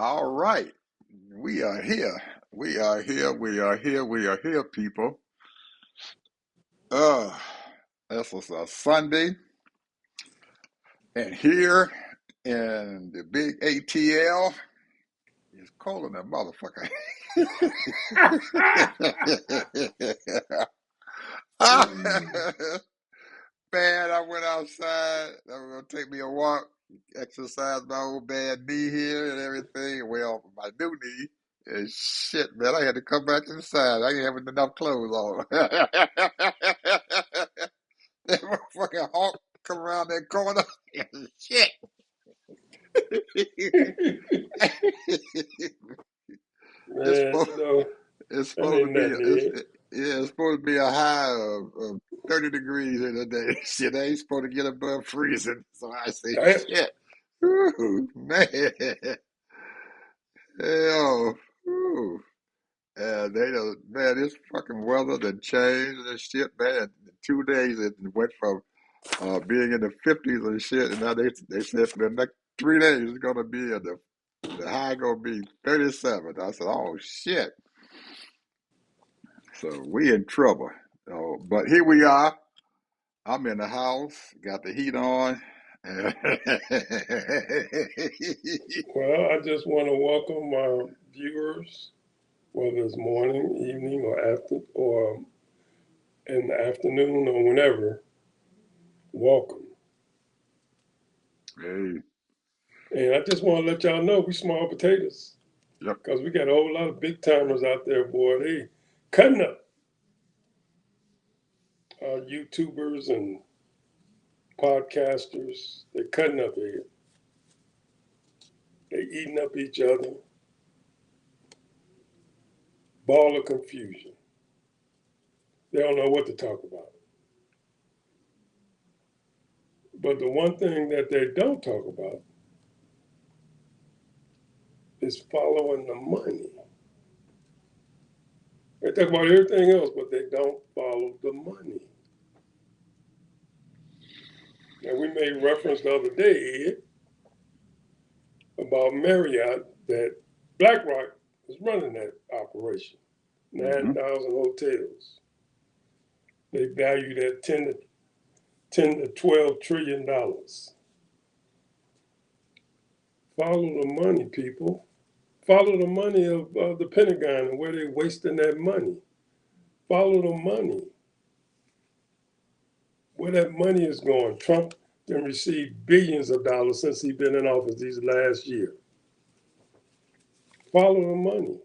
All right. We are here. We are here. We are here. We are here, people. Uh, this was a Sunday, and here in the big ATL, it's cold in that motherfucker. Man, I went outside. I was gonna take me a walk, exercise my old bad knee here and everything. Well, my new knee and shit, man. I had to come back inside. I ain't having enough clothes on. That motherfucking hawk come around that corner. Shit. it's Man, supposed it's that supposed to ain't be nothing here. yeah, it's supposed to be a high of 30 degrees in the day. Shit, I ain't supposed to get above freezing. So I say, Damn. shit. Ooh, man. Hell. Ooh. And they don't, man, this fucking weather done changed and shit, man. In 2 days it went from being in the 50s and shit, and now they said for the next 3 days it's gonna be in the high gonna be 37. I said, oh shit. So we in trouble. But here we are. I'm in the house, got the heat on. Well, I just want to welcome my viewers, whether it's morning, evening, or in the afternoon, or whenever. Welcome. Hey, And I just want to let y'all know we small potatoes yep. because we got a whole lot of big timers out there, boy. They cutting up. YouTubers and podcasters, they cutting up here. They eating up each other. Ball of confusion. They don't know what to talk about. But the one thing that they don't talk about is following the money. They talk about everything else, but they don't follow the money. And we made reference the other day about Marriott that BlackRock is running that operation. Mm-hmm. 9,000 hotels. They valued at 10 to 12 trillion dollars. Follow the money, people. Follow the money of the Pentagon and where they're wasting that money. Follow the money. Where that money is going. Trump then received billions of dollars since he's been in office these last year. Follow the money.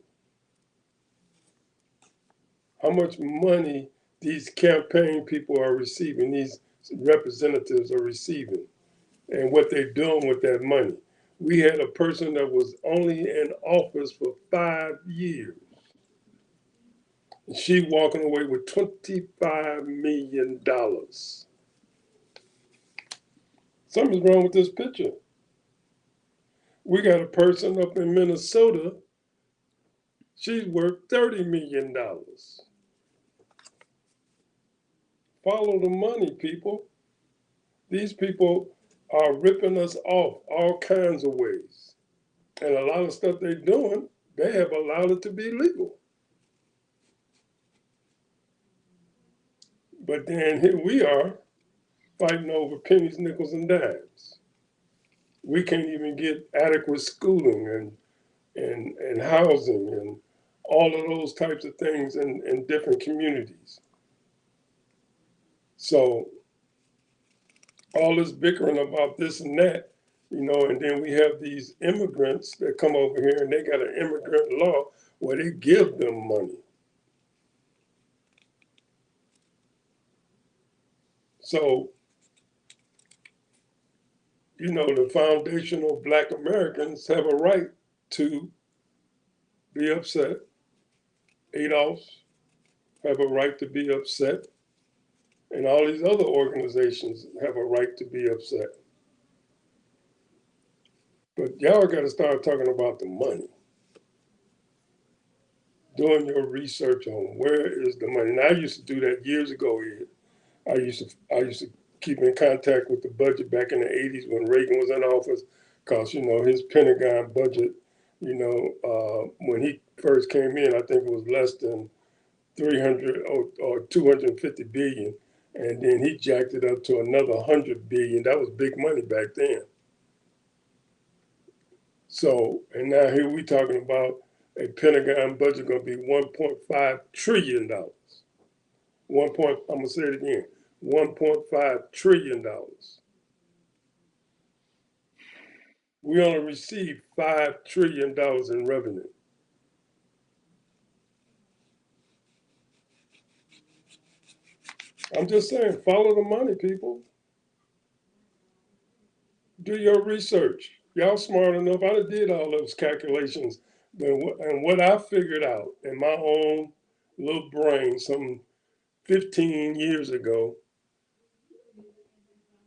How much money these campaign people are receiving, these representatives are receiving, and what they're doing with that money. We had a person that was only in office for 5 years. And she walking away with $25 million. Something's wrong with this picture. We got a person up in Minnesota. She's worth $30 million. Follow the money, people. These people are ripping us off all kinds of ways. And a lot of stuff they're doing, they have allowed it to be legal. But then here we are fighting over pennies, nickels, and dimes. We can't even get adequate schooling and housing and all of those types of things in different communities. So all this bickering about this and that, and then we have these immigrants that come over here and they got an immigrant law where they give them money. So, the foundational Black Americans have a right to be upset. Adolfs have a right to be upset. And all these other organizations have a right to be upset. But y'all got to start talking about the money, doing your research on where is the money. And I used to do that years ago, Ed. I used to keep in contact with the budget back in the 80s when Reagan was in office, because his Pentagon budget When he first came in, I think it was less than 300 or 250 billion, and then he jacked it up to another 100 billion. That was big money back then. So, and now here we talking about a Pentagon budget going to be 1.5 trillion dollars. I'm gonna say it again, 1.5 trillion dollars. We only received $5 trillion in revenue. I'm just saying, follow the money, people. Do your research. Y'all smart enough. I did all those calculations, and what I figured out in my own little brain some 15 years ago,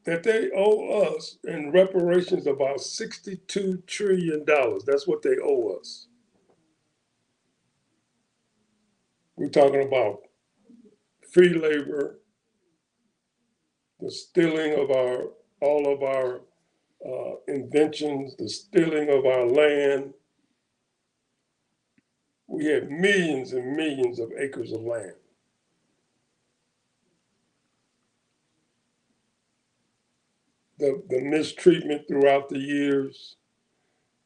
that they owe us in reparations about $62 trillion. That's what they owe us. We're talking about free labor, the stealing of all of our inventions, the stealing of our land. We had millions and millions of acres of land. The mistreatment throughout the years,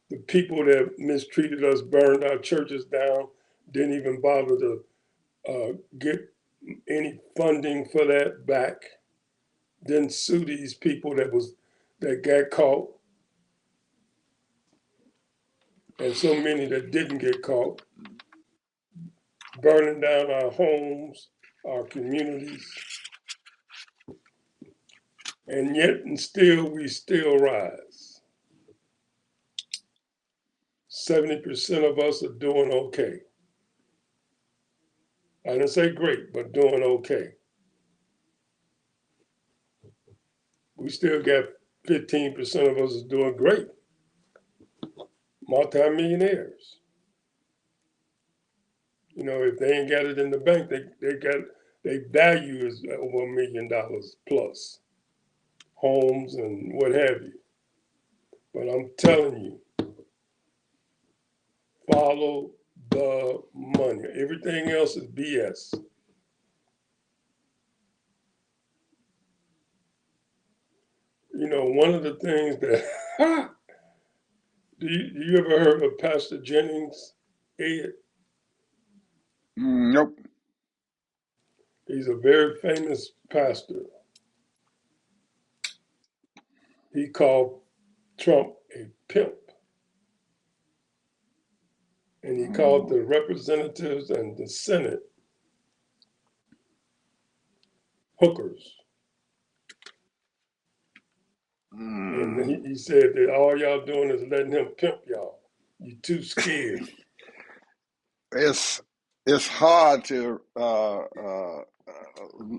the people that mistreated us burned our churches down, didn't even bother to get any funding for that back, didn't sue these people that got caught, and so many that didn't get caught, burning down our homes, our communities, and yet and still we still rise. 70% of us are doing okay. I didn't say great, but doing okay. We still got 15% of us is doing great, multimillionaires. If they ain't got it in the bank, they got their value is over $1 million plus, homes and what have you. But I'm telling you, follow the money. Everything else is BS. One of the things that do you ever heard of Pastor Jennings, Ed? Nope. He's a very famous pastor. He called Trump a pimp, and he called Mm, the representatives and the Senate hookers. And mm. he said that all y'all doing is letting him pimp y'all. You too scared. It's it's hard to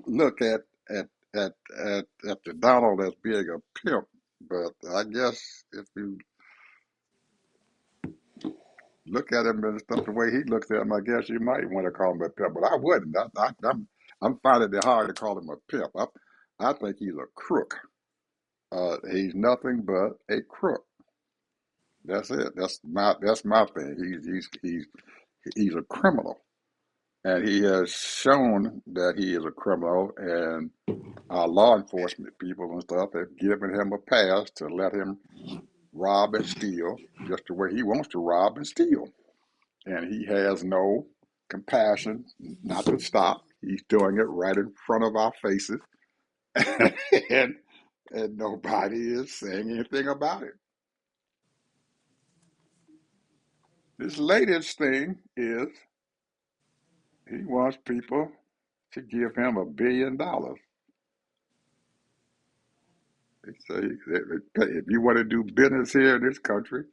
look at at the Donald as being a pimp, but I guess if you look at him and stuff the way he looks at him, I guess you might want to call him a pimp, but I wouldn't. I'm finding it hard to call him a pimp. I think he's a crook. He's nothing but a crook. That's it. That's my thing. He's a criminal, and he has shown that he is a criminal. And our law enforcement people and stuff have given him a pass to let him rob and steal just the way he wants to rob and steal. And he has no compassion not to stop. He's doing it right in front of our faces, and and nobody is saying anything about it. This latest thing is he wants people to give him $1 billion. They say if you want to do business here in this country,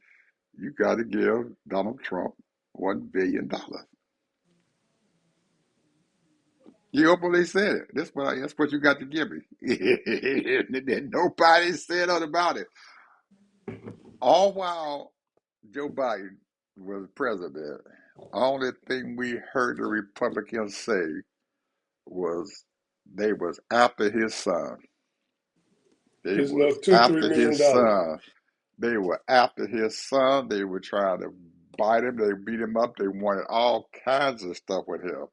you got to give Donald Trump $1 billion. You openly said it. That's what you got to give me. And nobody said nothing about it. All while Joe Biden was president, only thing we heard the Republicans say was they was after his son. They His was little two, three after million his dollars. son. They were after his son. They were trying to bite him, they beat him up, they wanted all kinds of stuff with him.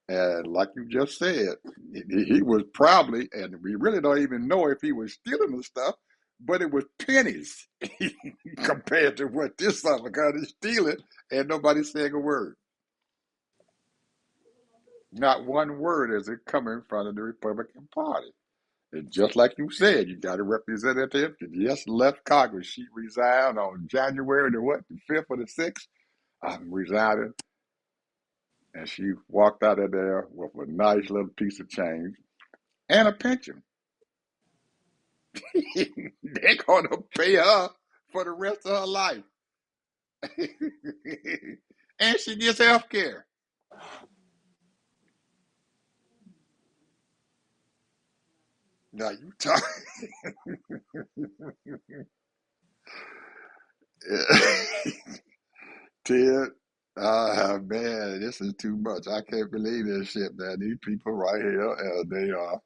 And like you just said, he was probably, and we really don't even know if he was stealing the stuff, but it was pennies compared to what this son got is stealing, and nobody saying a word. Not one word is it coming from the Republican Party. And just like you said, you got a representative that just left Congress. She resigned on January the what, the 5th or the 6th? I'm resigning. And she walked out of there with a nice little piece of change and a pension. They're going to pay her for the rest of her life. And she gets health care. Now you talk. Ted, man, this is too much. I can't believe this shit, man. These people right here, they are,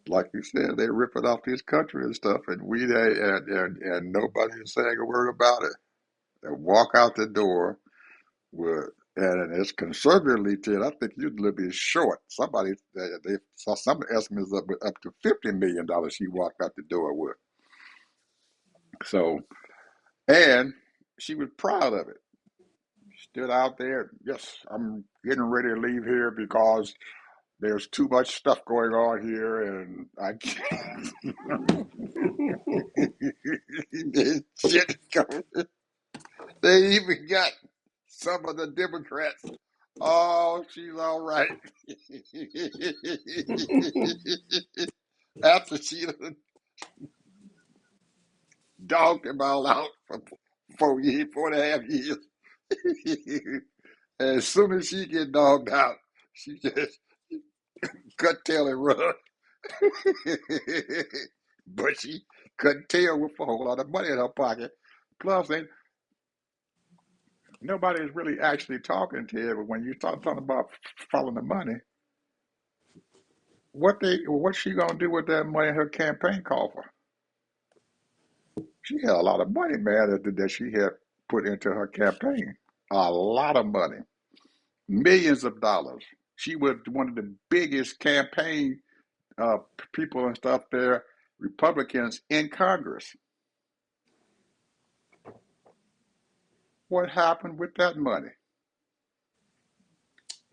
like you said, they rip it off this country and stuff, and and nobody is saying a word about it. They walk out the door with, and it's conservatively, Ted. I think you're a little bit short. Somebody, they saw some estimates up to $50 million she walked out the door with. So, and she was proud of it. Stood out there. Yes, I'm getting ready to leave here because there's too much stuff going on here, and I can't. This shit is going. They even got some of the Democrats. Oh, she's all right. After she dogged him all out for 4 years, 4.5 years. As soon as she get dogged out, she just cut tail and run. But she couldn't tell with a whole lot of money in her pocket. Plus, ain't nobody is really actually talking to her. But when you start talking about following the money, what's she gonna do with that money in her campaign coffers? She had a lot of money, man, that she had put into her campaign. A lot of money, millions of dollars. She was one of the biggest campaign uh, people and stuff there, Republicans in Congress. What happened with that money?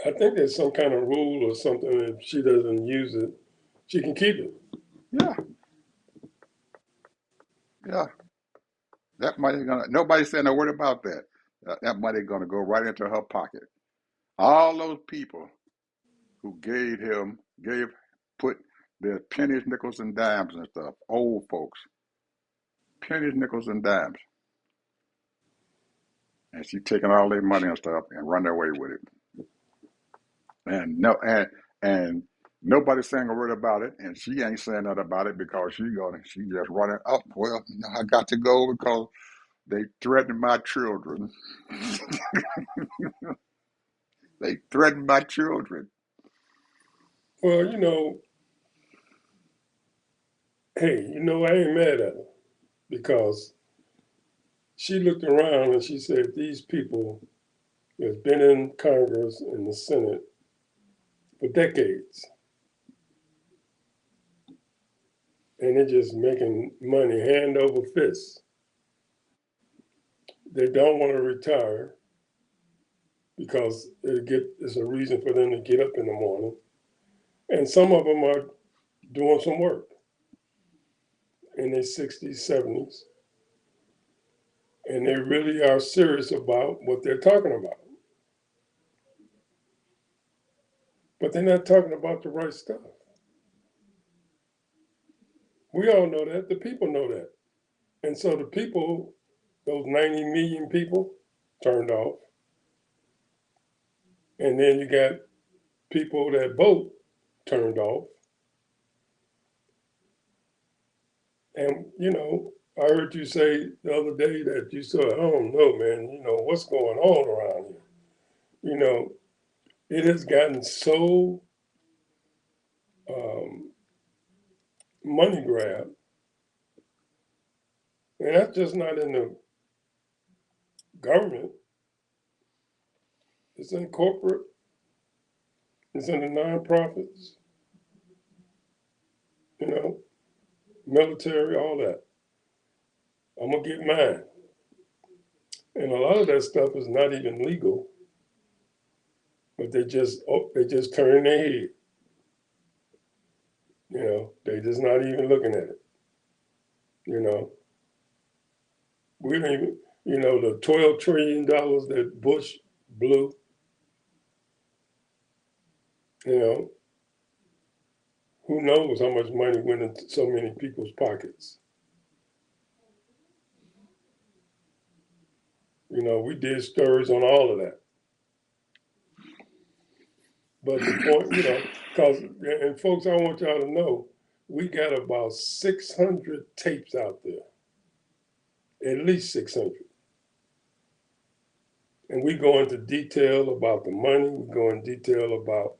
I think there's some kind of rule or something. If she doesn't use it, she can keep it. Yeah, yeah. That money gonna. Nobody's saying a word about that. That money gonna go right into her pocket. All those people who put their pennies, nickels, and dimes and stuff. Old folks, pennies, nickels, and dimes, and she taking all their money and stuff and run away with it. And no, and nobody's saying a word about it, and she ain't saying nothing about it because she just running up. Well, I got to go because they threatened my children. They threatened my children. Well, hey, I ain't mad at her because she looked around and she said, these people has been in Congress and the Senate for decades, and they're just making money hand over fist. They don't want to retire because it's a reason for them to get up in the morning. And some of them are doing some work in their 60s, 70s, and they really are serious about what they're talking about. But they're not talking about the right stuff. We all know that. The people know that. And so the people, those 90 million people, turned off. And then you got people that vote turned off. And, I heard you say the other day that you said, I don't know, man, what's going on around here? It has gotten so um, money grab, and that's just not in the government. It's in corporate. It's in the nonprofits. You know, military, all that. I'm gonna get mine. And a lot of that stuff is not even legal, but they just turn their head. You know, they just not even looking at it. You know, we don't even. You know, the $12 trillion that Bush blew. You know, who knows how much money went into so many people's pockets. You know, we did stories on all of that. But the point, because, and folks, I want y'all to know, we got about 600 tapes out there, at least 600. And we go into detail about the money, we go in detail about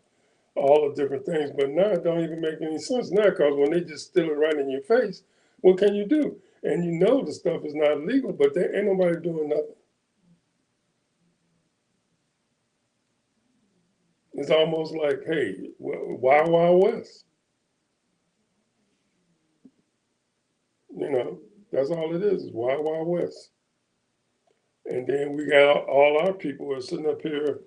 all the different things, but now it don't even make any sense now because when they just steal it right in your face, what can you do? And you know the stuff is not legal, but there ain't nobody doing nothing. It's almost like, hey, Wild Wild West. You know, that's all it is Wild Wild West. And then we got all our people are sitting up here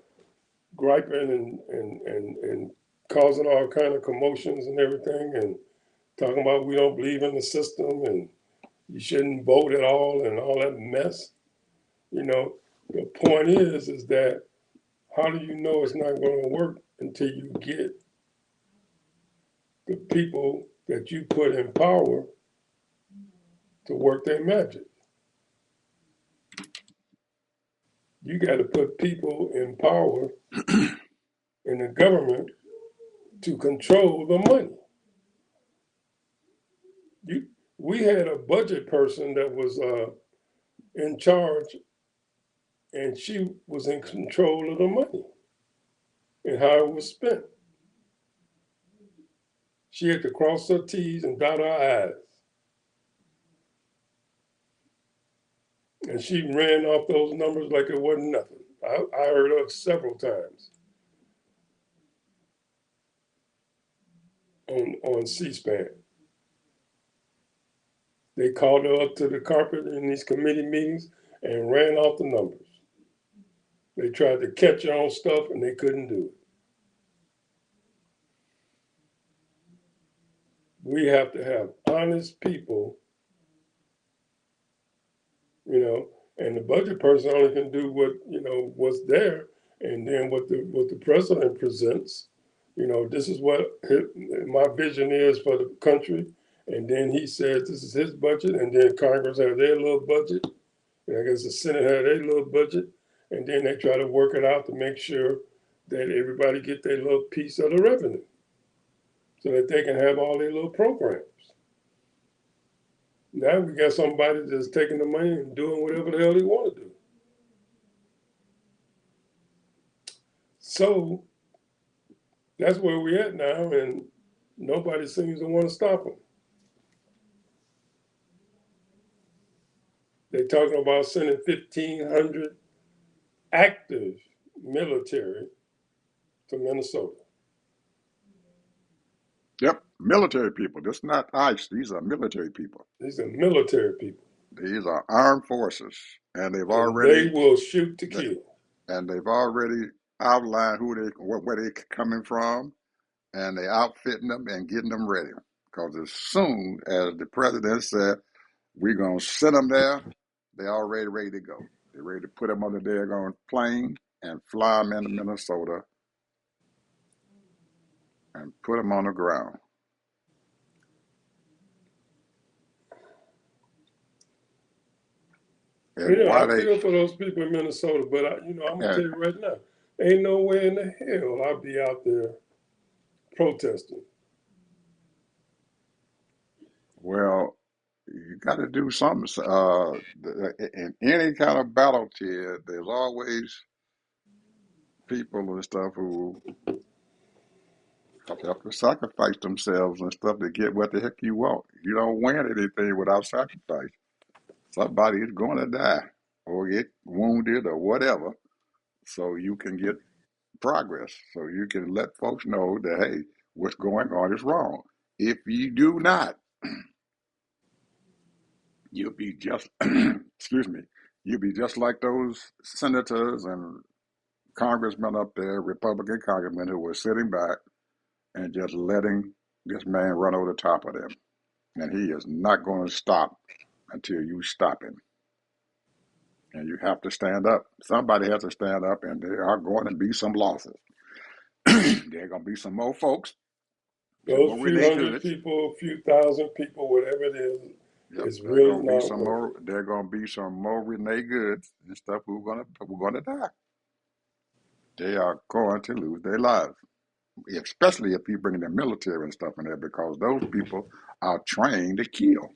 griping and causing all kind of commotions and everything and talking about we don't believe in the system and you shouldn't vote at all and all that mess. You know, the point is that how do you know it's not going to work until you get the people that you put in power to work their magic? You got to put people in power in the government to control the money. You, we had a budget person that was in charge, and she was in control of the money and how it was spent. She had to cross her T's and dot her I's. And she ran off those numbers like it wasn't nothing. I heard her several times on C-SPAN. They called her up to the carpet in these committee meetings and ran off the numbers. They tried to catch her on stuff and they couldn't do it. We have to have honest people, you know, and the budget person only can do what, what's there, and then what the president presents. This is what my vision is for the country, and then he says this is his budget, and then Congress has their little budget, and I guess the Senate has their little budget, and then they try to work it out to make sure that everybody get their little piece of the revenue, so that they can have all their little programs. Now we got somebody that's taking the money and doing whatever the hell they want to do. So that's where we're at now, and nobody seems to want to stop them. They're talking about sending 1,500 active military to Minnesota. Yep, military people. This is not ICE. These are military people. These are military people. These are armed forces, and And they will shoot to kill. they've already outlined where they coming from, and they outfitting them and getting them ready. Because as soon as the president said we're gonna send them there, they're already ready to go. They're ready to put them on the daggone plane and fly them into Minnesota and put them on the ground. And Yeah, why I they feel for those people in Minnesota, but I'm gonna tell and you right now, ain't no way in the hell I'll be out there protesting. well, you got to do something. In any kind of battle, Ted, there's always people and stuff who have to sacrifice themselves and stuff to get what the heck you want. You don't win anything without sacrifice. Somebody is going to die or get wounded or whatever. so you can get progress, so you can let folks know that, hey, what's going on is wrong. If you do not, you'll be just, excuse me, you'll be just like those senators and congressmen up there, Republican congressmen who were sitting back and just letting this man run over the top of them. And he is not going to stop until you stop him. And you have to stand up. Somebody has to stand up, and there are going to be some losses. There are going to be some more folks, some Those more few renee hundred goods. people, few thousand people, whatever it Yep, is there are really going to be not some worth more. it. There are going to be some more renee goods and stuff who are going to die. They are going to lose their lives, especially if you bring the military and stuff in there, because those people are trained to kill.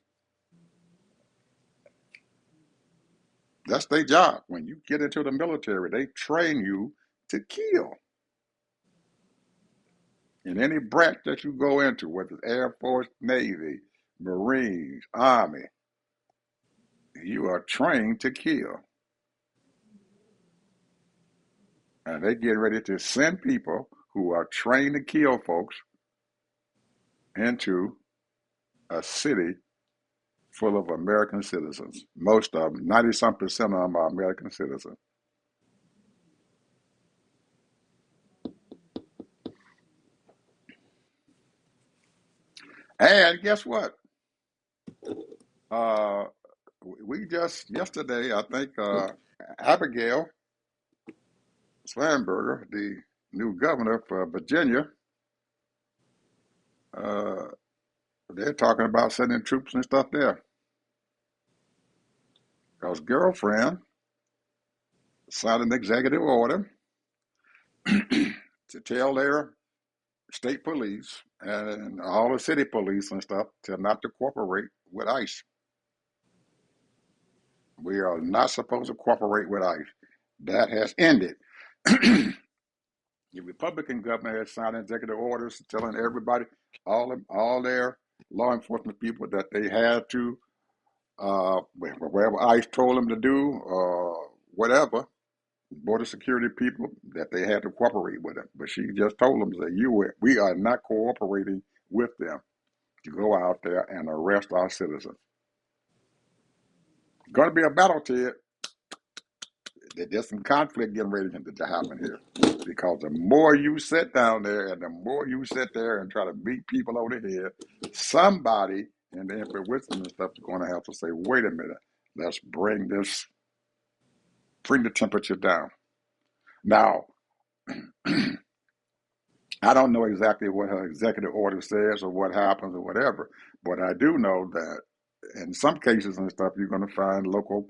That's their job. When you get into the military, they train you to kill. In any branch that you go into, whether it's Air Force, Navy, Marines, Army, you are trained to kill. And they get ready to send people who are trained to kill folks into a city full of American citizens. Most of them, 90 some percent of them are American citizens. And guess what? Uh, we just yesterday, I think, Abigail Slamberger, the new governor for Virginia, uh, they're talking about sending troops and stuff there. Because girlfriend signed an executive order to tell their state police and all the city police and stuff to not to cooperate with ICE. We are not supposed to cooperate with ICE. That has ended. The Republican governor has signed executive orders telling everybody, all their law enforcement people, that they had to, wherever ICE told them to do, whatever, border security people, that they had to cooperate with them. But she just told them that we are not cooperating with them to go out there and arrest our citizens. Going to be a battle, Ted. There's some conflict getting ready to happen here. Because the more you sit down there and the more you sit there and try to beat people over the head, somebody in the infinite wisdom and stuff is going to have to say, wait a minute, let's bring the temperature down. Now, I don't know exactly what her executive order says or what happens or whatever, but I do know that in some cases and stuff, you're going to find local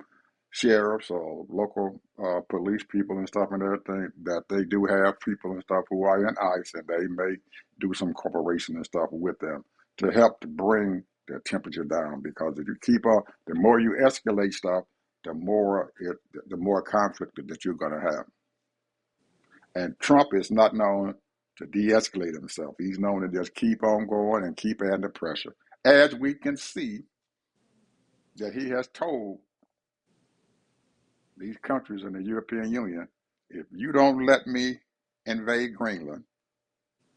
sheriffs or local police people and stuff and everything, that they do have people and stuff who are in ICE, and they may do some cooperation and stuff with them to help to bring the temperature down. Because if you keep on, the more you escalate stuff, the more conflict that you're going to have. And Trump is not known to de-escalate himself. He's known to just keep on going and keep adding the pressure. As we can see that he has told these countries in the European Union, if you don't let me invade Greenland,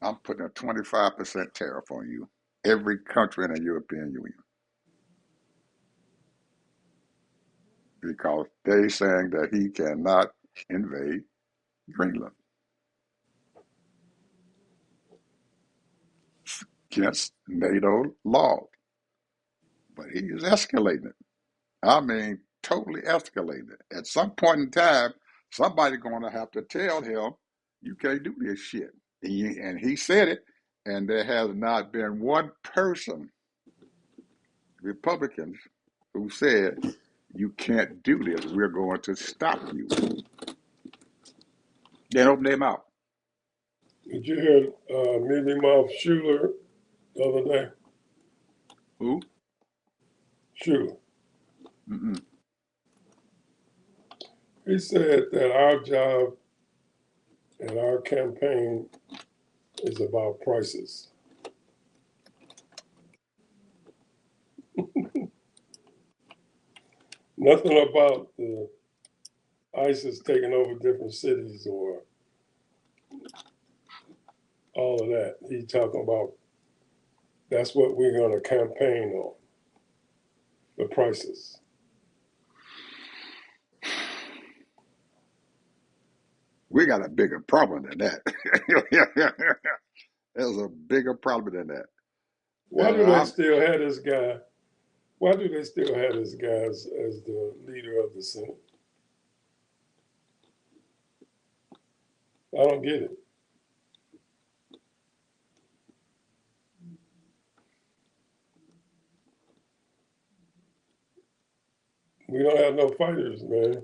I'm putting a 25% tariff on you. Every country in the European Union. Because they're saying that he cannot invade Greenland against NATO law. But he is escalating it. I mean, totally escalating it. At some point in time, somebody's going to have to tell him, you can't do this shit. And he said it, and there has not been one person, Republicans, who said, you can't do this. We're going to stop you. They open their mouth. Did you hear Mealy Mouth Schuler the other day? Who? Schuler. Mm-mm. He said that our job and our campaign is about prices. Nothing about the ISIS taking over different cities or all of that. He's talking about that's what we're going to campaign on, the prices. We got a bigger problem than that. There's a bigger problem than that. Why And do they I'm, still have this guy? Why do they still have this guy as the leader of the Senate? I don't get it. We don't have no fighters, man.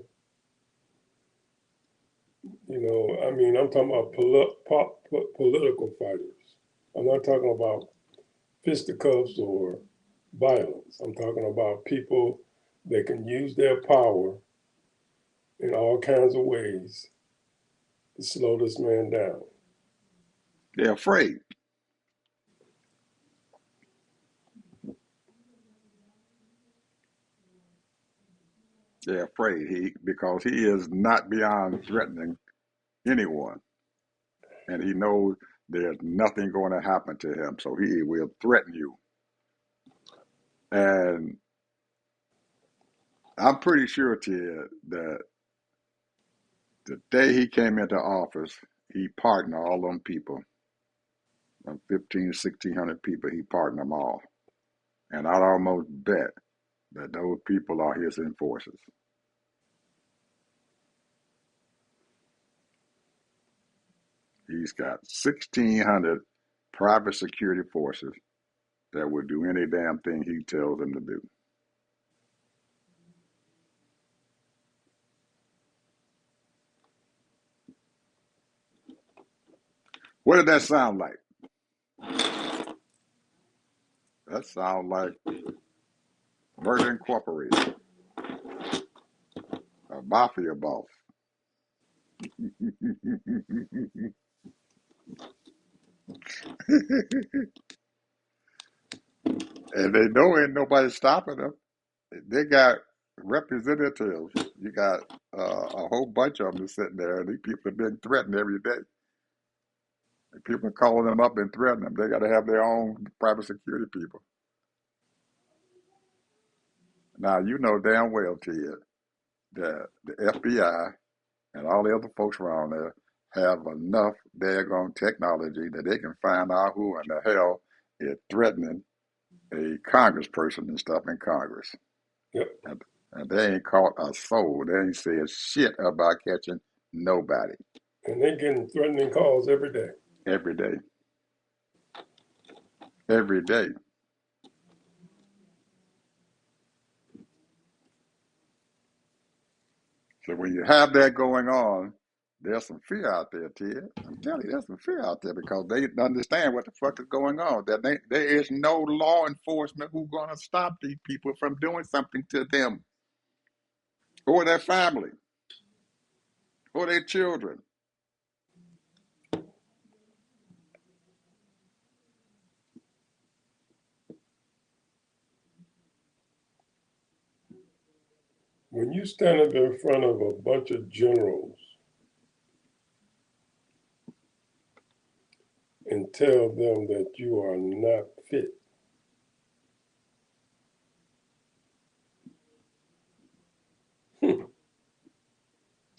I mean, I'm talking about political fighters. I'm not talking about fisticuffs or violence. I'm talking about people that can use their power in all kinds of ways to slow this man down. they're afraid. They're afraid because he is not beyond threatening anyone, and he knows there's nothing going to happen to him, so he will threaten you. And I'm pretty sure, Ted, that the day he came into office, he pardoned all them people, 15, 1,600 people. He pardoned them all, and I'd almost bet that those people are his enforcers. He's got 1,600 private security forces that will do any damn thing he tells them to do. What did that sound like? That sounds like Murder Incorporated, a mafia boss. And they know ain't nobody stopping them. They got representatives. You got a whole bunch of them sitting there, and these people are being threatened every day. And people are calling them up and threatening them. They got to have their own private security people. Now, you know damn well, Ted, that the FBI and all the other folks around there have enough daggone technology that they can find out who in the hell is threatening a congressperson and stuff in Congress. Yep. And they ain't caught a soul. They ain't said shit about catching nobody And they're getting threatening calls every day. every day. Every day. So when you have that going on, there's some fear out there, Ted. I'm telling you, there's some fear out there because they understand what the fuck is going on. That there is no law enforcement who's going to stop these people from doing something to them or their family or their children. When you stand up in front of a bunch of generals and tell them that you are not fit,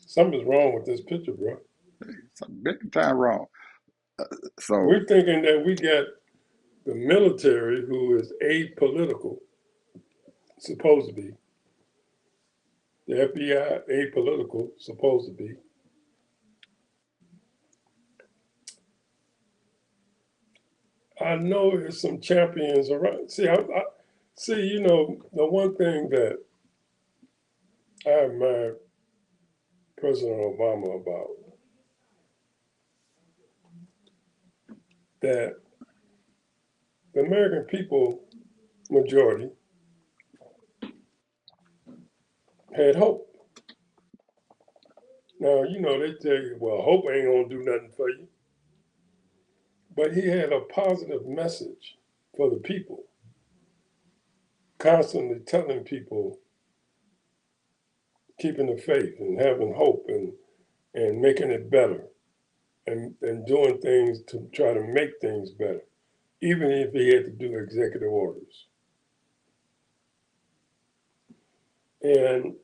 something's wrong with this picture, bro. Something big time wrong. So We're thinking that we got the military who is apolitical, supposed to be. The FBI apolitical, supposed to be. I know there's some champions around. See. The one thing that I admire President Obama about that the American people majority had hope. Now they tell you, well, hope ain't gonna do nothing for you, but he had a positive message for the people, constantly telling people keeping the faith and having hope and making it better and doing things to try to make things better, even if he had to do executive orders. And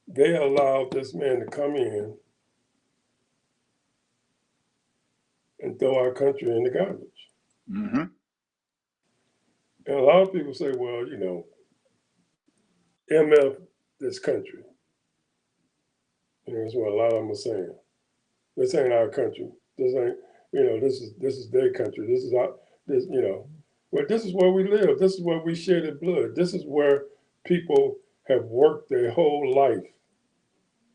they allowed this man to come in and throw our country in the garbage. Mm-hmm. And a lot of people say, well, you know, MF this country. You know, that's what a lot of them are saying. This ain't our country. This ain't, you know, this is their country. This is our, this, you know, well, this is where we live. This is where we share the blood. This is where people have worked their whole life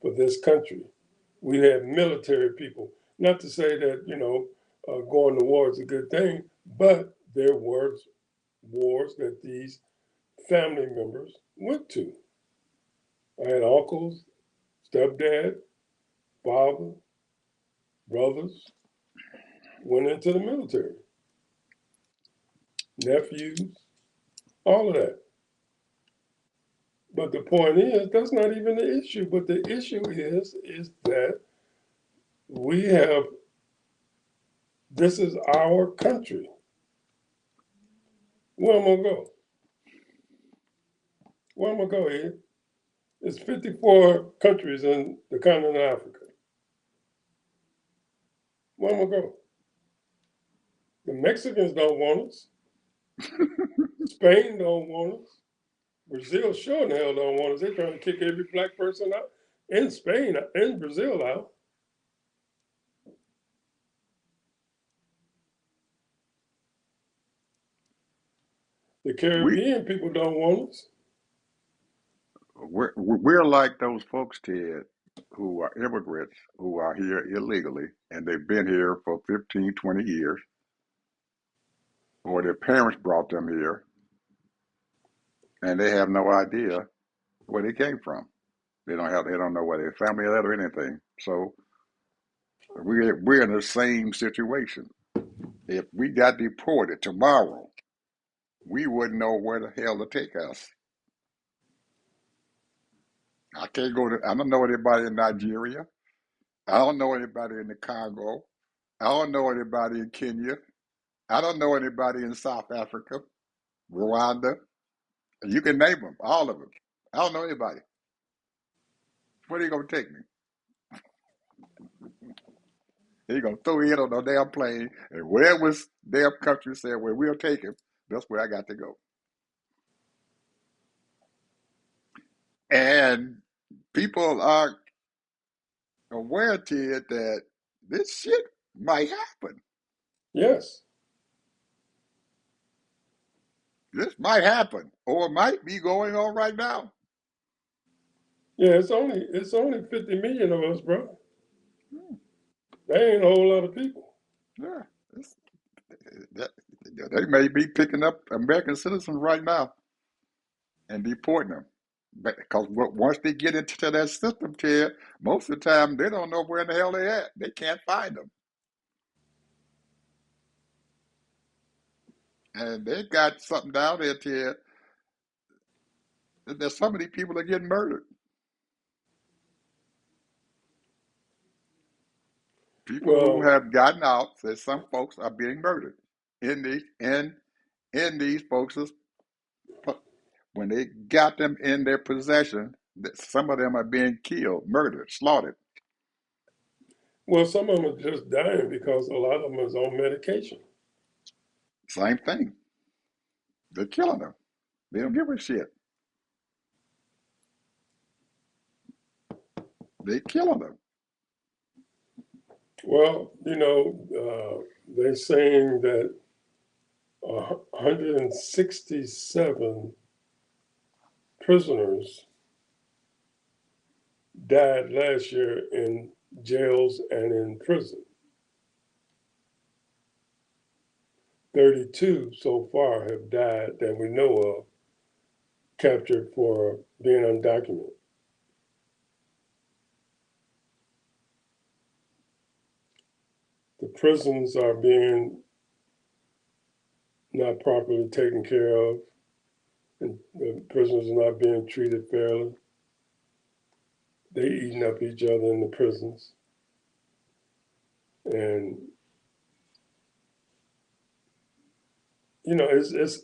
for this country. We have military people. Not to say that, you know, going to war is a good thing, but there were wars that these family members went to. I had uncles, stepdad, father, brothers went into the military, nephews, all of that. But the point is, that's not even the issue. But the issue is that we have, this is our country. Where am I gonna go? Where am I gonna go, Ed? There's 54 countries in the continent of Africa. Where am I gonna go? The Mexicans don't want us. Spain don't want us. Brazil sure in hell don't want us. They're trying to kick every black person out in Spain, in Brazil out. The We Caribbean people don't want us. we're like those folks, Ted, who are immigrants who are here illegally and they've been here for 15, 20 years, or their parents brought them here and they have no idea where they came from. They don't know where their family is at or anything. So we're in the same situation. If we got deported tomorrow, we wouldn't know where the hell to take us. I can't go to. I don't know anybody in Nigeria. I don't know anybody in the Congo. I don't know anybody in Kenya. I don't know anybody in South Africa, Rwanda. You can name them, all of them. I don't know anybody. Where are you gonna take me? He gonna throw me in on no damn plane, and wherever damn country said where we'll take him, that's where I got to go. And people are aware to it that this shit might happen. Yes. This might happen, or it might be going on right now. Yeah, it's only 50 million of us, bro. That ain't a whole lot of people. Yeah, it's, that, they may be picking up American citizens right now and deporting them. Because once they get into that system, Ted, most of the time they don't know where in the hell they at. They can't find them, and they got something down there, Ted. That some of these people are getting murdered. People who Well, have gotten out, that some folks are being murdered in these folks' when they got them in their possession. Some of them are being killed, murdered, slaughtered. well, some of them are just dying because a lot of them is on medication. Same thing. They're killing them. They don't give a shit. They killing them. Well, you know, they're saying that 167 prisoners died last year in jails and in prison. 32 so far have died that we know of, captured for being undocumented. The prisons are being not properly taken care of, and the prisoners are not being treated fairly. They eating up each other in the prisons, and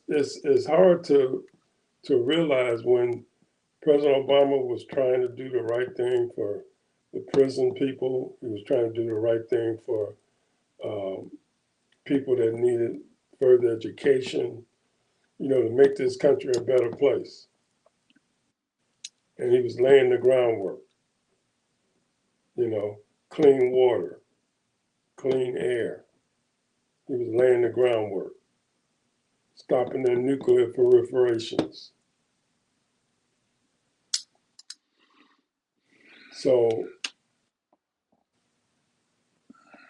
it's hard to realize when President Obama was trying to do the right thing for the prison people. He was trying to do the right thing for um, people that needed further education, to make this country a better place. And he was laying the groundwork, you know, clean water, clean air. He was laying the groundwork, stopping the nuclear proliferations. So,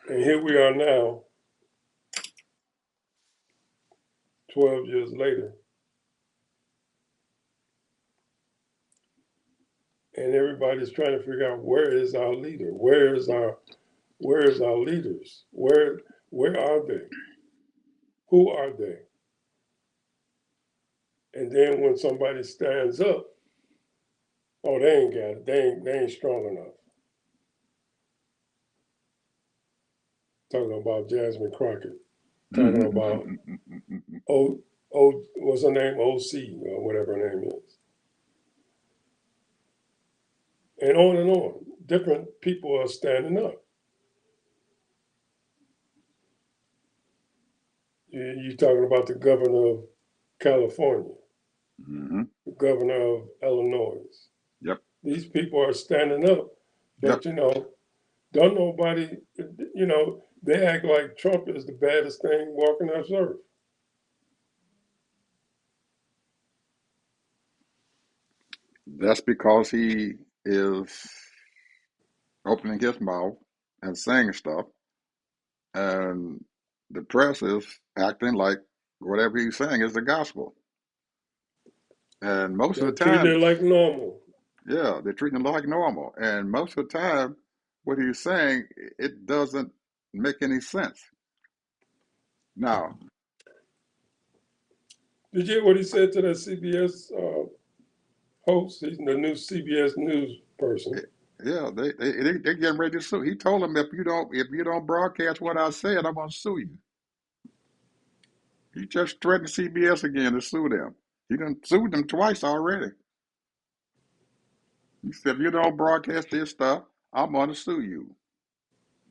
and here we are now, 12 years later, and everybody's trying to figure out where is our leader? Where is our leaders? Where are they? Who are they? And then when somebody stands up, oh, they ain't got it. They ain't strong enough. Talking about Jasmine Crockett. Talking about what's her name? OC or whatever her name is. And on and on. Different people are standing up. You're talking about the governor of California, Mm-hmm. the governor of Illinois. Yep. These people are standing up, Yep. but don't nobody, they act like Trump is the baddest thing walking this earth. That's because he is opening his mouth and saying stuff, and the press is acting like whatever he's saying is the gospel. And most of They're the treating time, it like normal. yeah, they're treating it like normal. And most of the time, what he's saying, it doesn't make any sense. Now, Did you hear what he said to that CBS host? He's the new CBS News person. eh, yeah, they're getting ready to sue. He told them if you don't broadcast what I said, I'm gonna sue you. He just threatened CBS again to sue them. He done sued them twice already. He said if you don't broadcast this stuff, I'm gonna sue you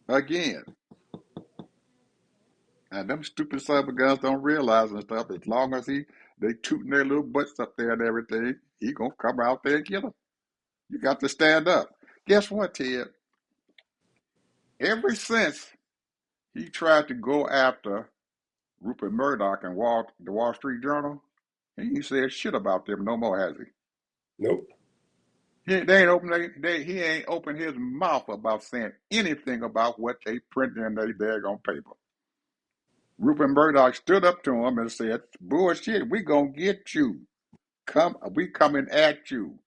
again. And them stupid cyber guns don't realize and stuff. As long as they tooting their little butts up there and everything, he gonna come out there and get them. You got to stand up. Guess what, Ted? Ever since he tried to go after Rupert Murdoch and the Wall Street Journal, he ain't said shit about them no more, has he? Nope. He ain't opened his mouth about saying anything about what they printed in their daggone paper. Rupert Murdoch stood up to him and said, "Bullshit, we gonna get you. We coming at you."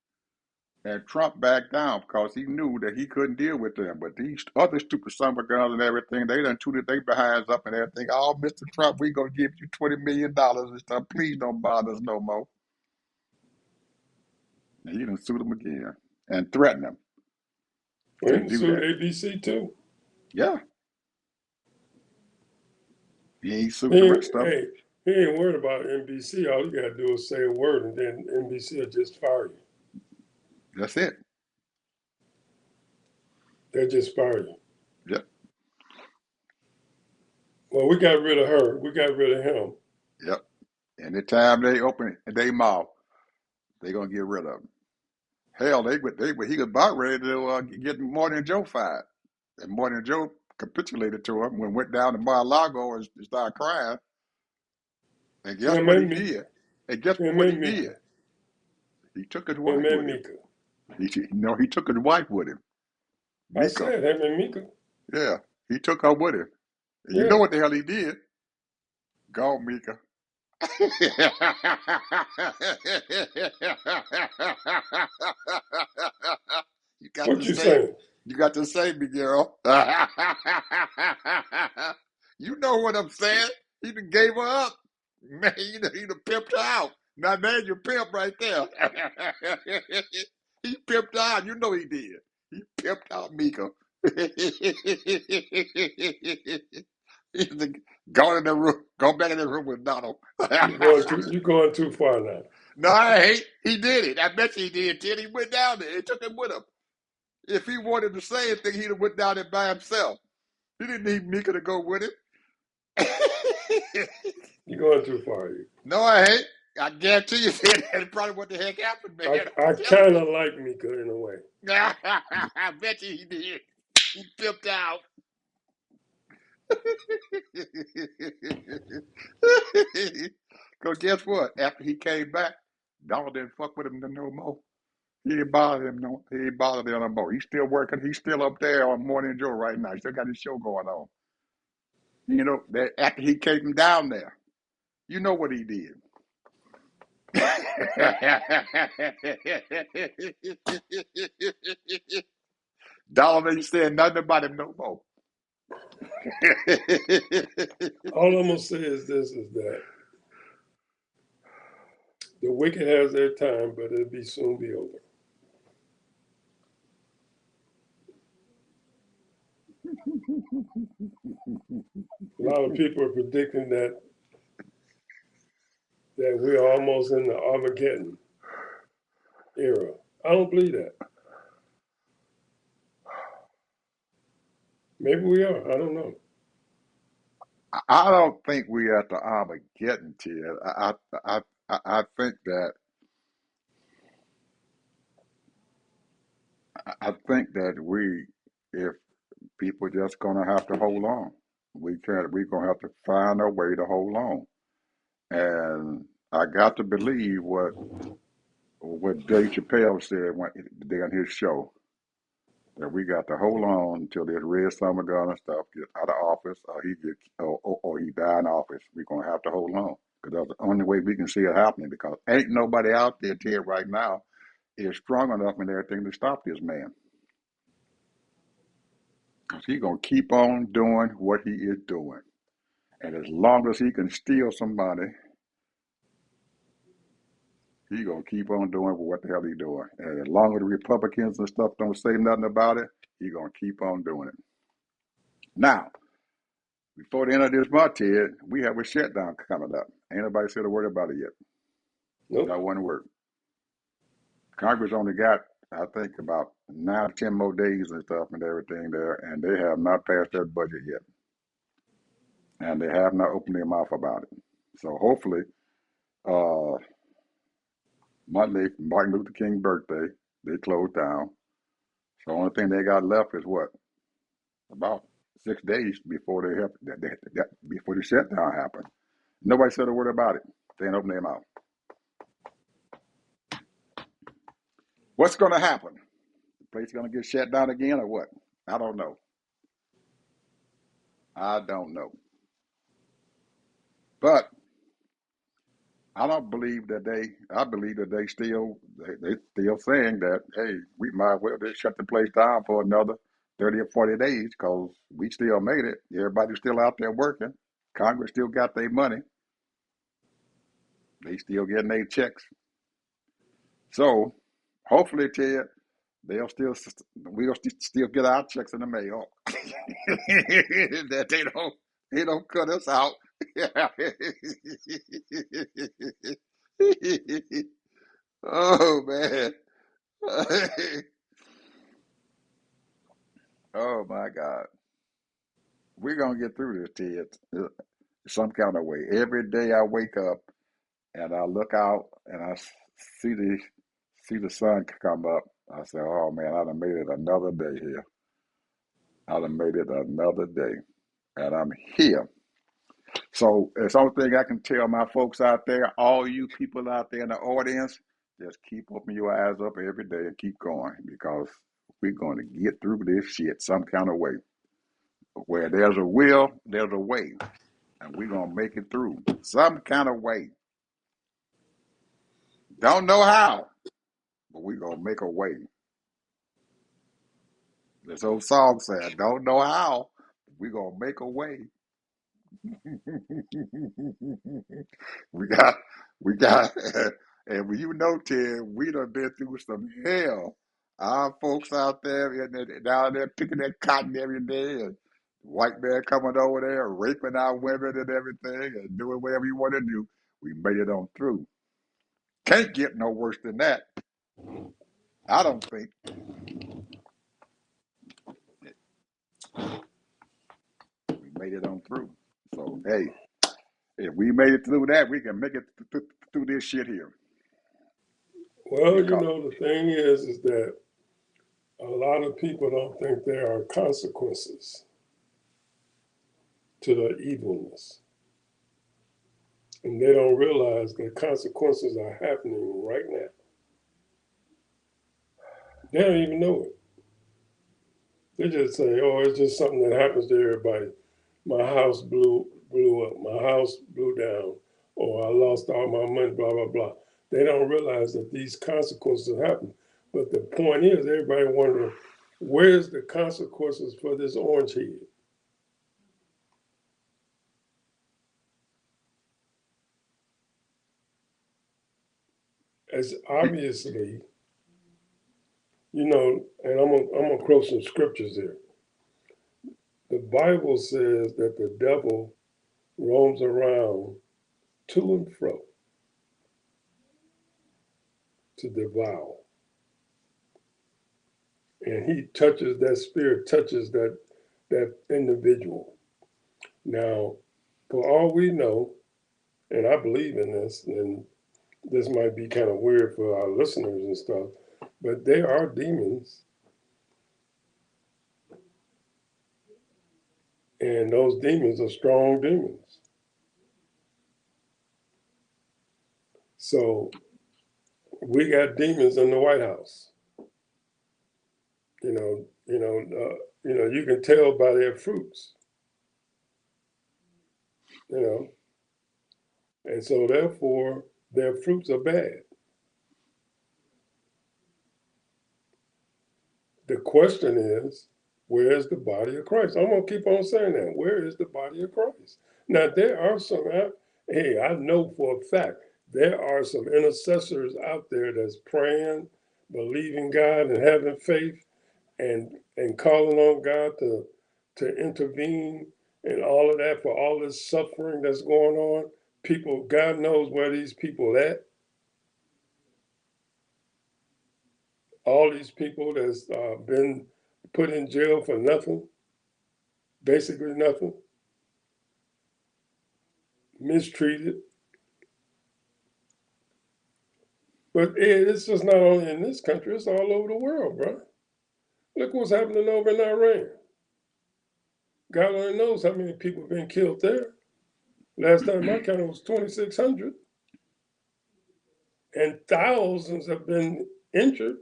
And Trump backed down because he knew that he couldn't deal with them. But these other stupid summer guns and everything, they done tooted their behinds up and everything. Oh, Mr. Trump, we gonna give you $20 million and stuff. Please don't bother us no more. And he done sued them again and threatened them Well, to he do sued that. ABC too. Yeah, he ain't sued He the ain't, rest of them. hey, he ain't worried about NBC. All you gotta do is say a word, and then NBC will just fire you. That's it. They'll just fire you. Yep, Well, we got rid of her. We got rid of him. yep. Anytime they open their mouth, they gonna get rid of him. Hell, he was about ready to get Morning Joe fired. And Morning Joe capitulated to him when went down to Mar-a-Lago and started crying. And guess Him what he and Mika. did? And guess Him what he and did? Mika. He took his Him wife and with him. Mika. He took his wife with him. I Mika. said him and Mika. Yeah, he took her with him. And you know Yeah. what the hell he did? Go, Mika. You got What to you save. saying? You got to save me, girl. You know what I'm saying? He done gave her up. Man, he done pimped her out. Now there's your pimp right there. He pimped her out. You know he did. He pimped out Mika. Go in the room. Go back in the room with Donald. You going too far now. No, I ain't. He did it. I bet you he did. Till he went down there. He took him with him. If he wanted to say anything, he'd have went down there by himself. He didn't need Mika to go with him. You going too far. You. No, I ain't. I guarantee you that's probably what the heck happened, man. I'm I telling kind of like Mika in a way. you. I bet you he did. He pimped out. Because guess what? After he came back, Donald didn't fuck with him no more. He didn't bother him no. He didn't bother him no more. He's still working. He's still up there on Morning Joe right now. He still got his show going on. You know, that after he came down there, you know what he did. Donald ain't saying nothing about him no more. All I'm gonna say is this: is that the wicked has their time, but it'll be soon be over. A lot of people are predicting that we're almost in the Armageddon era. I don't believe that. Maybe we are. I don't know. I don't think we at the Armageddon, Ted. I think that we, if people just gonna have to hold on, we can't. We gonna have to find a way to hold on. And I got to believe what Dave Chappelle said on his show, that we got to hold on until this red summer gun and stuff get out of office, or he die in office. We're gonna have to hold on because that's the only way we can see it happening. Because ain't nobody out there, Ted, right now is strong enough and everything to stop this man. Because he's gonna keep on doing what he is doing, and as long as he can steal somebody, he gonna keep on doing what the hell he doing. And as long as the Republicans and stuff don't say nothing about it, he gonna keep on doing it. Now, before the end of this month, Ted, we have a shutdown coming up. Ain't nobody said a word about it yet. Nope. Not one word. Congress only got, I think, about 9 or 10 more days and stuff and everything there, and they have not passed their budget yet. And they have not opened their mouth about it. So hopefully, uh, Monday, Martin Luther King birthday, they closed down. So the only thing they got left is what? About 6 days before before the shutdown happened. Nobody said a word about it. They didn't open their mouth. What's going to happen? The place going to get shut down again or what? I don't know. I don't know. But I don't believe that I believe that they still saying that, hey, we might as well just shut the place down for another 30 or 40 days because we still made it. Everybody's still out there working. Congress still got their money. They still getting their checks. So hopefully, Ted, they'll still we'll still get our checks in the mail. That they don't cut us out. Oh man. Oh my God. We're gonna get through this, Ted. Some kind of way. Every day I wake up and I look out and I see the sun come up. I say, oh man, I done made it another day here. I done made it another day. And I'm here. So it's the only thing I can tell my folks out there, all you people out there in the audience, just keep opening your eyes up every day and keep going because we're going to get through this shit some kind of way. Where there's a will, there's a way. And we're going to make it through some kind of way. Don't know how, but we're going to make a way. This old song said, don't know how, but we're going to make a way. we got, we got, and when you know, Ted, we done been through some hell. Our folks out there down there picking that cotton every day, and white man coming over there raping our women and everything, and doing whatever you want to do. We made it on through. Can't get no worse than that. I don't think. We made it on through. So hey, if we made it through that, we can make it through this shit here. Well, Because the thing is that a lot of people don't think there are consequences to the evilness. And they don't realize that consequences are happening right now. They don't even know it. They just say, oh, it's just something that happens to everybody. My house blew up, my house blew down, or I lost all my money, blah, blah, blah. They don't realize that these consequences happen. But the point is, everybody wondering, where's the consequences for this orange head? As obviously, and I'm gonna quote some scriptures here. The Bible says that the devil roams around to and fro to devour. And he touches that spirit, touches that individual. Now, for all we know, and I believe in this, and this might be kind of weird for our listeners and stuff, but there are demons, and those demons are strong demons. So we got demons in the White House. You can tell by their fruits. You know, and so therefore their fruits are bad. The question is, where is the body of Christ? I'm gonna keep on saying that. Where is the body of Christ? Now there are some. Hey, I know for a fact there are some intercessors out there that's praying, believing God, and having faith, and calling on God to intervene and all of that for all this suffering that's going on. People, God knows where these people at. All these people that's been put in jail for nothing, basically nothing, mistreated. But it's just not only in this country, it's all over the world, bro. Look what's happening over in Iran. God only knows how many people have been killed there. Last time I counted was 2,600, and thousands have been injured.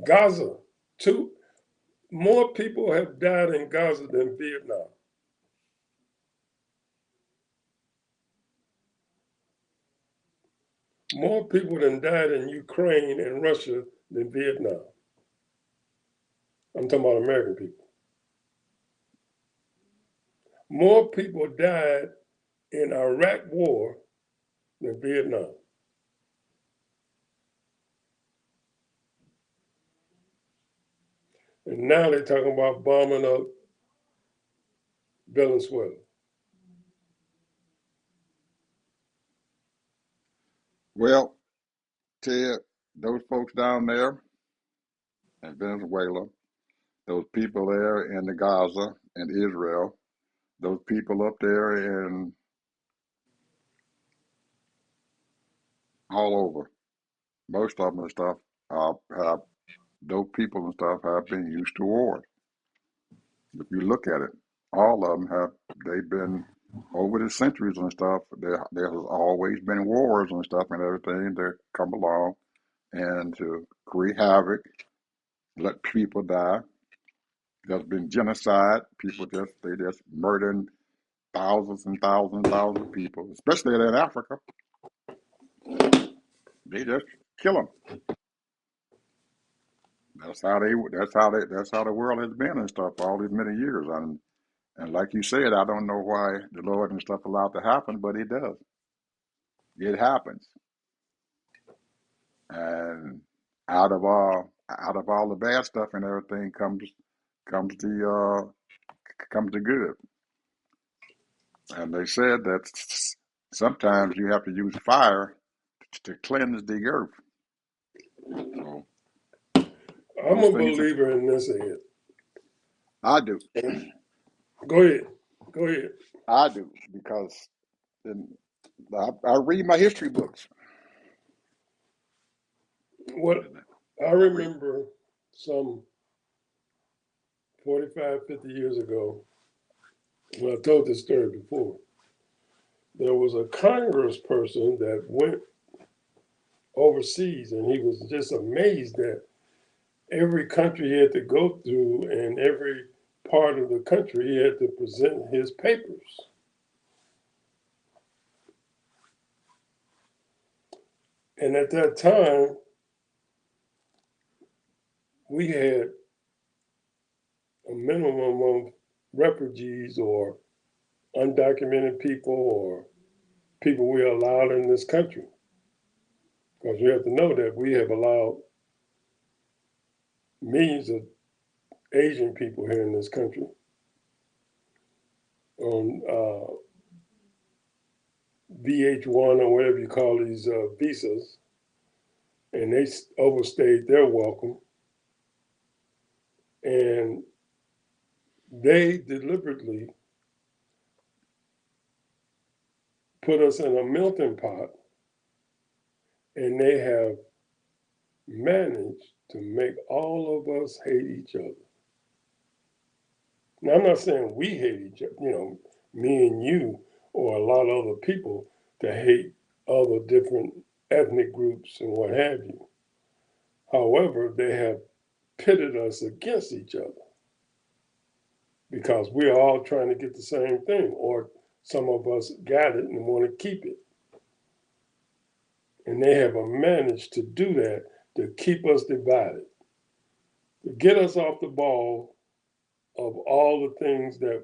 Gaza, two more people have died in Gaza than Vietnam. More people than died in Ukraine and Russia than Vietnam. I'm talking about American people. More people died in Iraq war than Vietnam. And now they're talking about bombing up Venezuela. well, Ted, those folks down there in Venezuela, those people there in the Gaza and Israel, those people up there in all over, most of them and stuff, have those people and stuff have been used to war. If you look at it, all of them have. They've been over the centuries and stuff. There has always been wars and stuff and everything that come along and to create havoc, let people die. There's been genocide. People they just murdering thousands and thousands and thousands of people, especially in Africa. They just kill them. That's how the world has been and stuff for all these many years. And like you said, I don't know why the Lord and stuff allowed to happen, but it does. It happens. And out of all the bad stuff and everything comes the good. And they said that sometimes you have to use fire to cleanse the earth. So I'm those a things believer in this, Ed. I do. Go ahead. Go ahead. I do because in, I read my history books. What And I I read. remember some 45, 50 years ago, and I told this story before, there was a congressperson that went overseas and he was just amazed that every country he had to go through and every part of the country he had to present his papers. And at that time, we had a minimum of refugees or undocumented people or people we allowed in this country. Because you have to know that we have allowed millions of Asian people here in this country on VH1 or whatever you call these visas, and they overstayed their welcome. And they deliberately put us in a melting pot, and they have managed to make all of us hate each other. Now, I'm not saying we hate each other, me and you or a lot of other people to hate other different ethnic groups and what have you. However, they have pitted us against each other because we're all trying to get the same thing, or some of us got it and want to keep it. And they have managed to do that to keep us divided, to get us off the ball of all the things that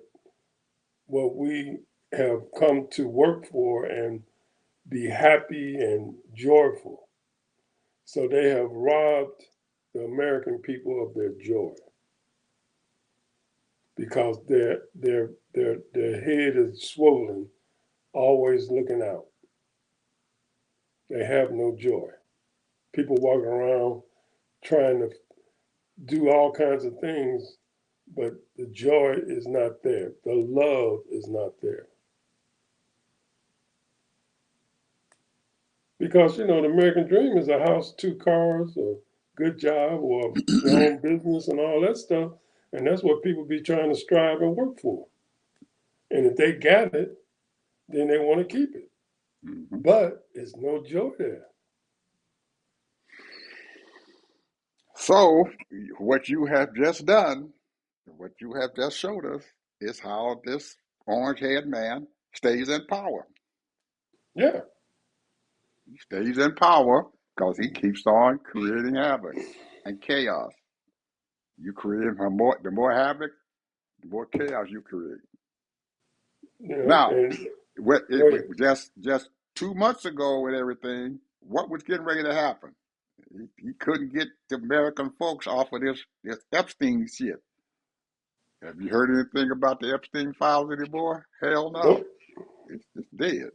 what we have come to work for and be happy and joyful. So they have robbed the American people of their joy because their head is swollen, always looking out. They have no joy. People walking around trying to do all kinds of things, but the joy is not there. The love is not there. Because, the American dream is a house, two cars, a good job, or your own business and all that stuff. And that's what people be trying to strive and work for. And if they got it, then they want to keep it. Mhm. But it's no joy there. So what you have just done, what you have just showed us, is how this orange-haired man stays in power. Yeah. He stays in power because he keeps on creating havoc and chaos. You create the more havoc, the more chaos you create. Now, And it, go ahead. just 2 months ago with everything, what was getting ready to happen? He couldn't get the American folks off of this Epstein shit. Have you heard anything about the Epstein files anymore? Hell no. Nope. It's dead.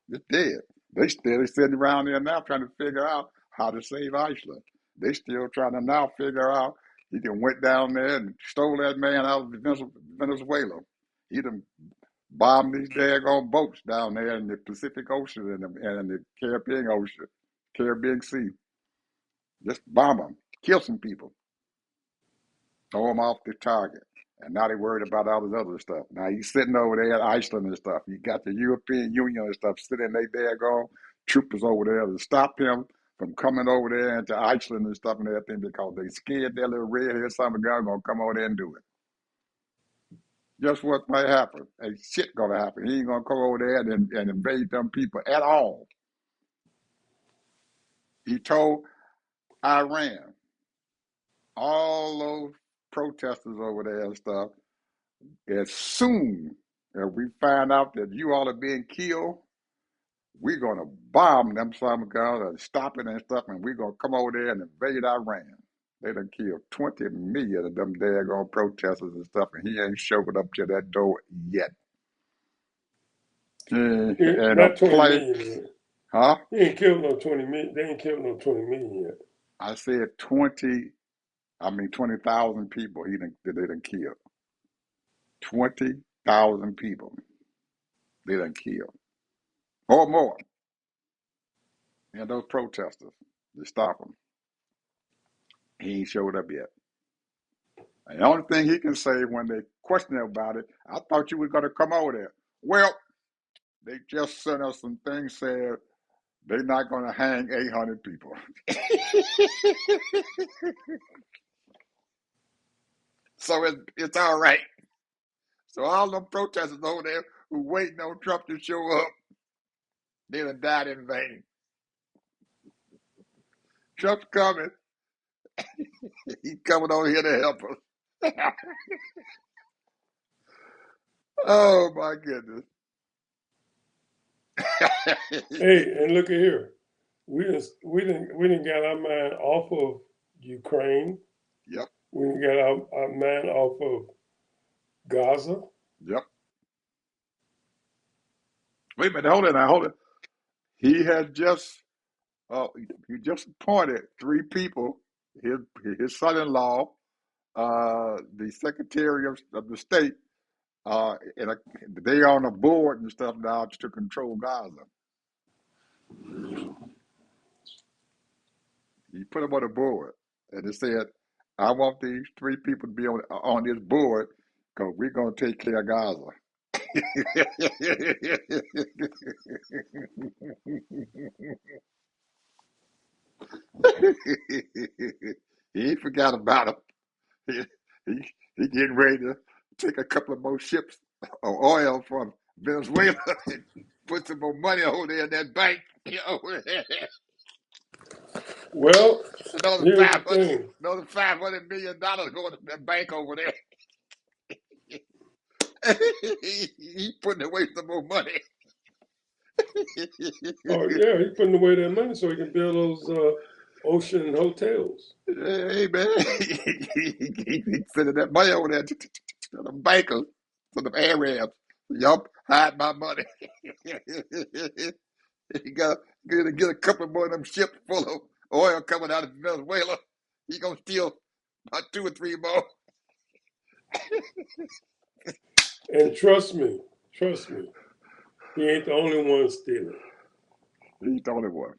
It's dead. They still sitting around there now trying to figure out how to save Iceland. They still trying to now figure out he done went down there and stole that man out of Venezuela. He done bombed these daggone boats down there in the Pacific Ocean and the Caribbean Ocean, Caribbean Sea. Just bomb them, kill some people, throw them off the target. And now they worried about all this other stuff. Now he's sitting over there at Iceland and stuff. You got the European Union and stuff sitting there, daggone troopers over there to stop him from coming over there into Iceland and stuff and everything because they scared that little redhead son of a gun gonna come over there and do it. Guess what might happen? Ain't shit gonna happen. He ain't gonna come over there and invade them people at all. He told Iran, all those protesters over there and stuff, as soon as we find out that you all are being killed, we're gonna bomb them some guys and stop it and stuff, and we're gonna come over there and invade Iran. They done killed 20 million of them daggone protesters and stuff, and he ain't showed up to that door yet. He ain't a Not 20 play, million yet. huh? He ain't killed no 20 million. They ain't killed no 20 million yet. I said 20, I mean 20,000 people they done killed. 20,000 people they done killed. Or more. And those protesters, to stop them. He ain't showed up yet. And the only thing he can say when they question him about it, I thought you were going to come over there. Well, they just sent us some things said they're not going to hang 800 people. So it's all right. So all them protesters over there who waiting on Trump to show up, they done died in vain. Trump's coming. He's coming over here to help us. Oh my goodness. Hey, and look at here. We didn't get our mind off of Ukraine. Yep, We didn't get our mind off of Gaza. yep. Wait a minute, hold it now, hold it. He had just he just appointed three people, his son-in-law, the Secretary of the State, and they on the board and stuff now to control Gaza. He put them on the board, and he said, "I want these three people to be on this board because we're gonna take care of Gaza." He ain't forgot about him. He, he getting ready to take a couple of more ships of oil from Venezuela and put some more money over there in that bank. Well, Another here's the 500, thing. another $500 million going to that bank over there. He putting away some more money. Oh yeah, he's putting away that money so he can build those ocean hotels. Hey man, he sending that money over there to the bankers, to the Arabs. Y'all hide my money. He got to get a couple more of them ships full of oil coming out of Venezuela. He gonna steal about two or three more. And trust me, he ain't the only one stealing. He don't know what.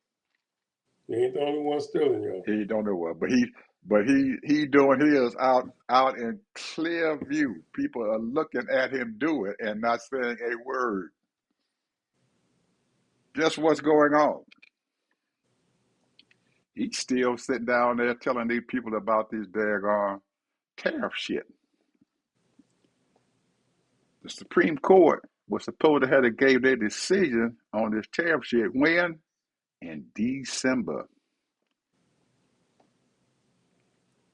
He ain't the only one stealing, y'all. He don't know what. But he doing his out in clear view. People are looking at him do it and not saying a word. Guess what's going on? He's still sitting down there telling these people about this daggone tariff shit. The Supreme Court was supposed to have gave their decision on this tariff shit when? In December.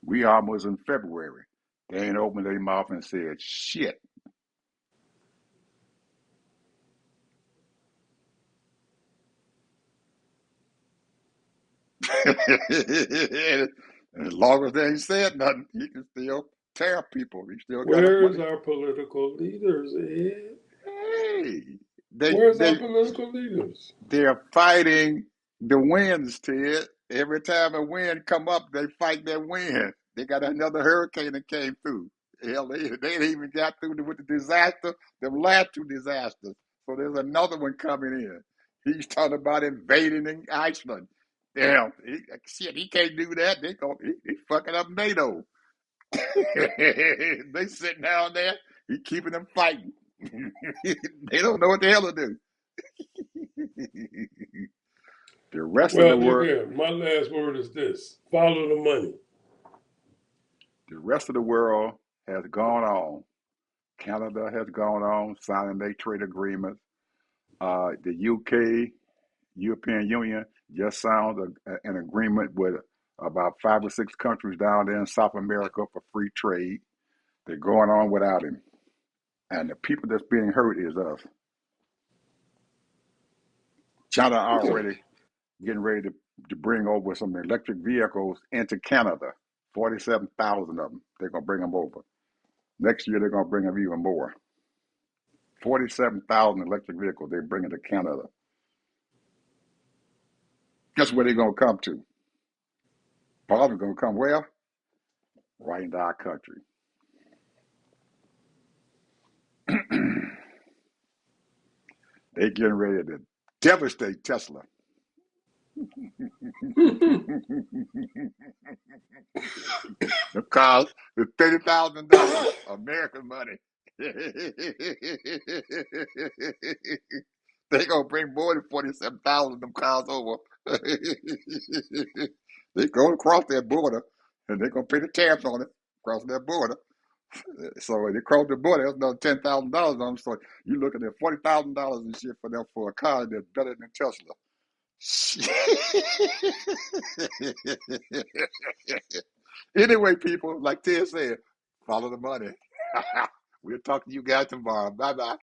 We almost in February. They ain't opened their mouth and said shit. As long as they ain't said nothing, he can still tariff people. He still got enough Where's money. our political leaders, Ed? Hey, they Where's our they political leaders? they're fighting the winds, Ted. Every time a wind come up, they fight that wind. They got another hurricane that came through. Hell, they ain't even got through with the disaster, the last two disasters. So there's another one coming in. He's talking about invading in Iceland. Damn, shit, he can't do that. He fucking up NATO. They sitting down there. He keeping them fighting. They don't know what the hell to do. The rest of the Well, look world, here. My last word is this: follow the money. the rest of the world has gone on. Canada has gone on signing their trade agreements. The UK, European Union, just signed an agreement with about 5 or 6 countries down there in South America for free trade. They're going on without him. And the people that's being hurt is us. China Yeah. already getting ready to bring over some electric vehicles into Canada. 47,000 of them. They're going to bring them over. Next year, they're going to bring them even more. 47,000 electric vehicles they're bringing to Canada. Guess where they're going to come to? Probably going to come where? Right into our country. They getting ready to devastate Tesla. Because it's $30,000 American money. They gonna bring more than 47,000 of them cars over. They go across that border and they're gonna pay the tariffs on it across that border. So when they cross the border, that's another $10,000 on them. So you're looking at $40,000 and shit for them for a car that's better than Tesla. Anyway, people, like Ted said, follow the money. We'll talk to you guys tomorrow. Bye bye.